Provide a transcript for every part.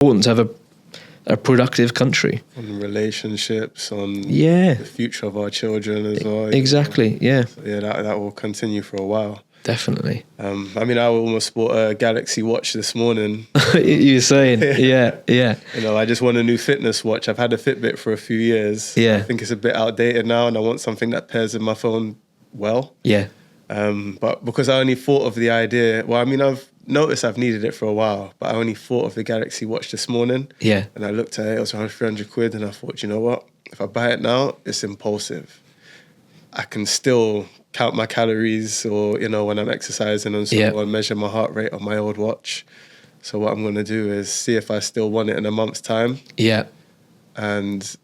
important to have a productive country. On relationships, on Yeah. the future of our children as well. Exactly, yeah. So yeah, that will continue for a while. Definitely. I mean, I almost bought a Galaxy Watch this morning. You were saying, yeah. You know, I just want a new fitness watch. I've had a Fitbit for a few years. Yeah. I think it's a bit outdated now, and I want something that pairs with my phone well. Yeah. But because I only thought of the idea, well, I mean, I've noticed I've needed it for a while, but I only thought of the Galaxy Watch this morning. Yeah. And I looked at it, it was around 300 quid, and I thought, you know what? If I buy it now, it's impulsive. I can still count my calories, or, you know, when I'm exercising and so on, measure my heart rate on my old watch. So what I'm going to do is see if I still want it in a month's time. Yeah. And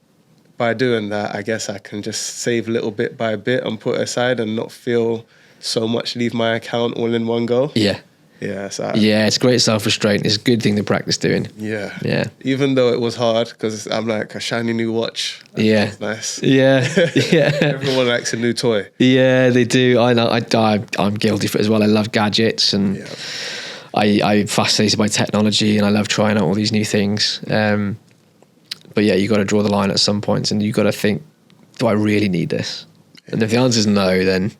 by doing that, I guess I can just save little bit by bit and put it aside and not feel so much leave my account all in one go. Yeah. Yeah, so It's great self-restraint. It's a good thing to practice doing. Yeah. Even though it was hard, because I'm like, a shiny new watch. That's nice. Yeah. Everyone likes a new toy. Yeah, they do. I know. I'm guilty for it as well. I love gadgets, and I'm fascinated by technology, and I love trying out all these new things. But yeah, you got to draw the line at some points, and you got to think, do I really need this? And if the answer is no, then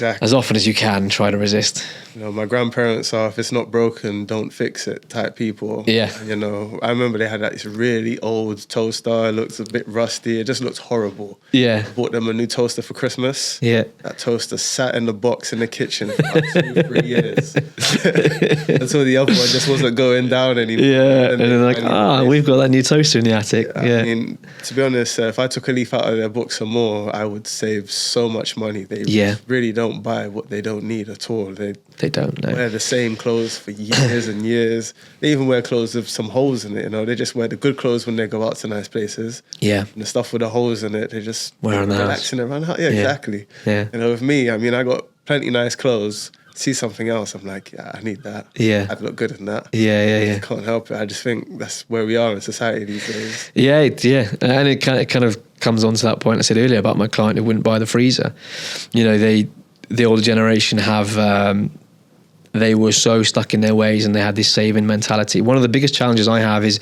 as often as you can, try to resist. You know, my grandparents are, if it's not broken, don't fix it type people. Yeah. You know, I remember they had like this really old toaster. It looks a bit rusty. It just looks horrible. Yeah. I bought them a new toaster for Christmas. Yeah. That toaster sat in the box in the kitchen for like 2-3 years. Until the other one just wasn't going down anymore. Yeah. And then like, we've got that new toaster in the attic. Yeah. I mean, to be honest, if I took a leaf out of their book some more, I would save so much money. They really don't buy what they don't need at all. They don't know. Wear the same clothes for years and years. They even wear clothes with some holes in it, you know. They just wear the good clothes when they go out to nice places. Yeah. And the stuff with the holes in it, they just wear relaxing around the house. Yeah, exactly. Yeah. You know, with me, I mean, I got plenty nice clothes. See something else, I'm like, I need that. Yeah. I'd look good in that. Yeah. I can't help it. I just think that's where we are in society these days. Yeah. And it kind of comes on to that point I said earlier about my client who wouldn't buy the freezer. You know, the older generation have... they were so stuck in their ways, and they had this saving mentality. One of the biggest challenges I have is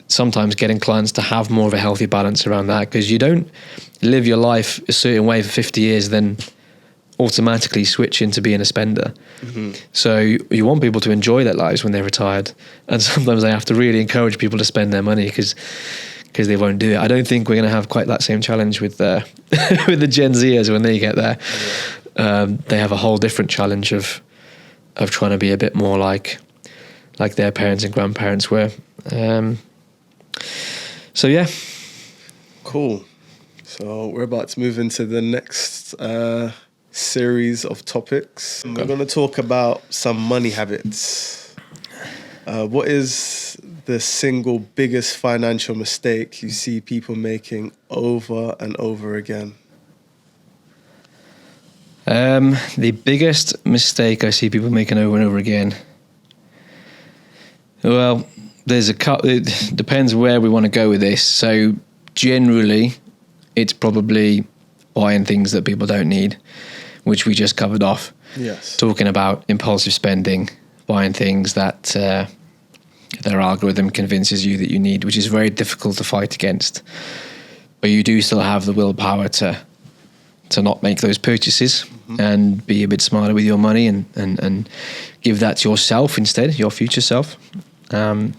sometimes getting clients to have more of a healthy balance around that, because you don't live your life a certain way for 50 years, then automatically switch into being a spender. Mm-hmm. So you want people to enjoy their lives when they're retired. And sometimes I have to really encourage people to spend their money because they won't do it. I don't think we're going to have quite that same challenge with the with the Gen Zers when they get there. Yeah. They have a whole different challenge of trying to be a bit more like their parents and grandparents were. So yeah. Cool. So we're about to move into the next series of topics. We're going to talk about some money habits. What is the single biggest financial mistake you see people making over and over again? The biggest mistake I see people making over and over again. Well, it depends where we want to go with this. So generally, it's probably buying things that people don't need, which we just covered off. Yes. Talking about impulsive spending, buying things that their algorithm convinces you that you need, which is very difficult to fight against. But you do still have the willpower to not make those purchases, and be a bit smarter with your money and give that to yourself instead, your future self. The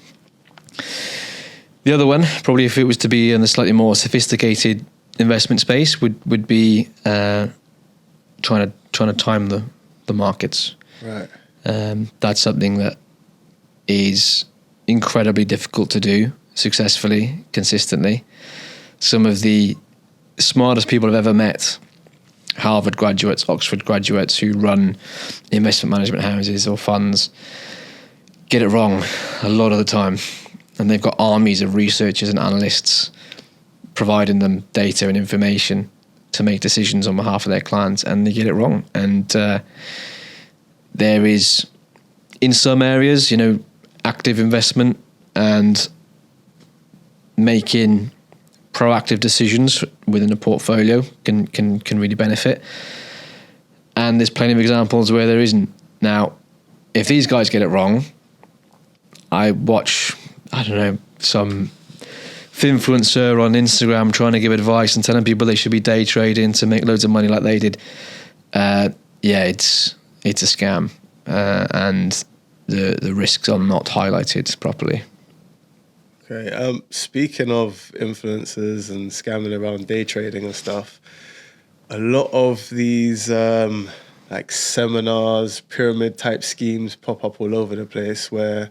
other one, probably if it was to be in the slightly more sophisticated investment space, would be trying to time the markets. Right. That's something that is incredibly difficult to do successfully, consistently. Some of the smartest people I've ever met, Harvard graduates, Oxford graduates who run investment management houses or funds, get it wrong a lot of the time. And they've got armies of researchers and analysts providing them data and information to make decisions on behalf of their clients, and they get it wrong. And there is, in some areas, you know, active investment and making proactive decisions within a portfolio can really benefit. And there's plenty of examples where there isn't. Now, if these guys get it wrong, I watch, I don't know, some influencer on Instagram trying to give advice and telling people they should be day trading to make loads of money like they did. It's a scam, and the risks are not highlighted properly. Okay. Speaking of influencers and scamming around day trading and stuff, a lot of these like seminars, pyramid type schemes pop up all over the place, where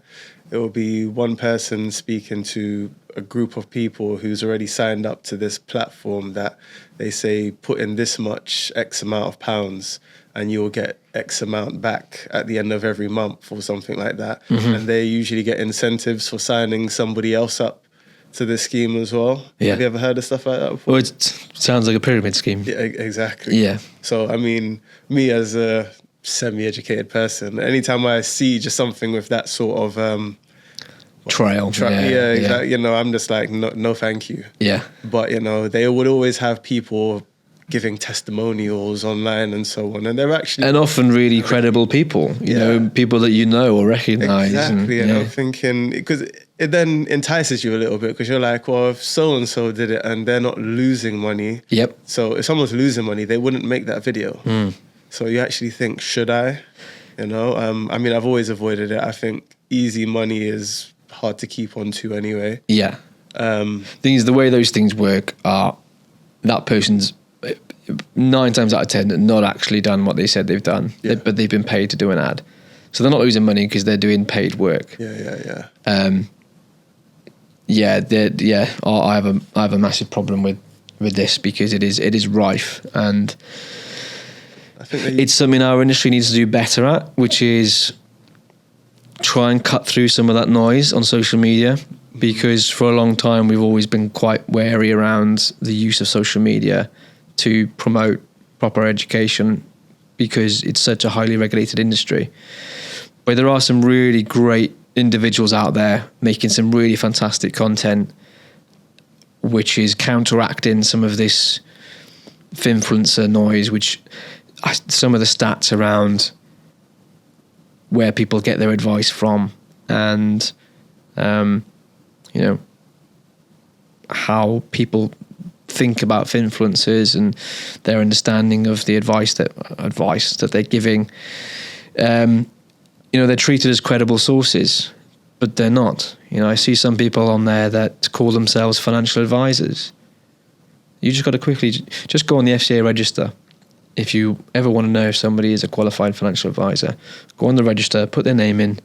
it will be one person speaking to a group of people who's already signed up to this platform that they say put in this much X amount of pounds and you'll get X amount back at the end of every month or something like that. Mm-hmm. And they usually get incentives for signing somebody else up to this scheme as well. Yeah. Have you ever heard of stuff like that before? Well, it sounds like a pyramid scheme. Yeah, exactly. Yeah. So, I mean, me as a semi-educated person, anytime I see just something with that sort of Trial. exactly. You know, I'm just like, no, thank you. Yeah. But, you know, they would always have people giving testimonials online and so on. And they're actually... And often really credible people, you know, people that you know or recognise. Exactly. And I'm thinking, because it then entices you a little bit, because you're like, well, if so-and-so did it and they're not losing money. Yep. So if someone's losing money, they wouldn't make that video. So you actually think, should I? You know, I mean, I've always avoided it. I think easy money is hard to keep on to anyway. Yeah. Thing is, the way those things work are that person's 9 times out of 10 not actually done what they said they've done, but they've been paid to do an ad. So they're not losing money because they're doing paid work. Yeah. I have a massive problem with this, because it is rife, and I think it's something our industry needs to do better at, which is try and cut through some of that noise on social media, because for a long time we've always been quite wary around the use of social media to promote proper education, because it's such a highly regulated industry. But there are some really great individuals out there making some really fantastic content, which is counteracting some of this influencer noise, which some of the stats around where people get their advice from, and you know, how people think about influencers and their understanding of the advice that they're giving. You know, they're treated as credible sources, but they're not. You know, I see some people on there that call themselves financial advisors. You just got to quickly just go on the FCA register. If you ever want to know if somebody is a qualified financial advisor, go on the register, put their name in,